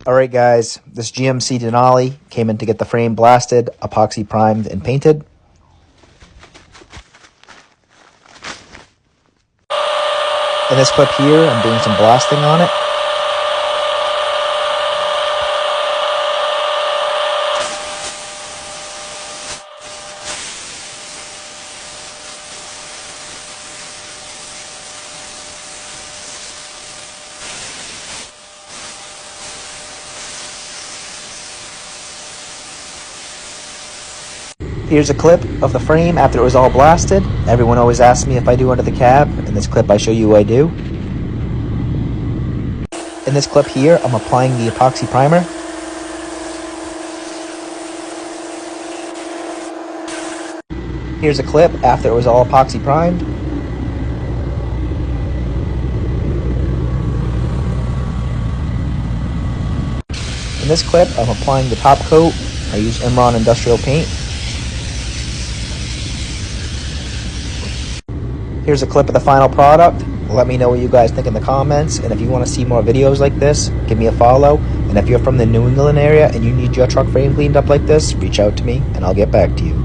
Alright guys, this GMC Denali came in to get the frame blasted, epoxy primed, and painted. In this clip here, I'm doing some blasting on it. Here's a clip of the frame after it was all blasted. Everyone always asks me if I do under the cab. In this clip I show you I do. In this clip here, I'm applying the epoxy primer. Here's a clip after it was all epoxy primed. In this clip, I'm applying the top coat. I use Imron industrial paint. Here's a clip of the final product. Let me know what you guys think in the comments, and if you want to see more videos like this, give me a follow. And if you're from the New England area and you need your truck frame cleaned up like this, reach out to me and I'll get back to you.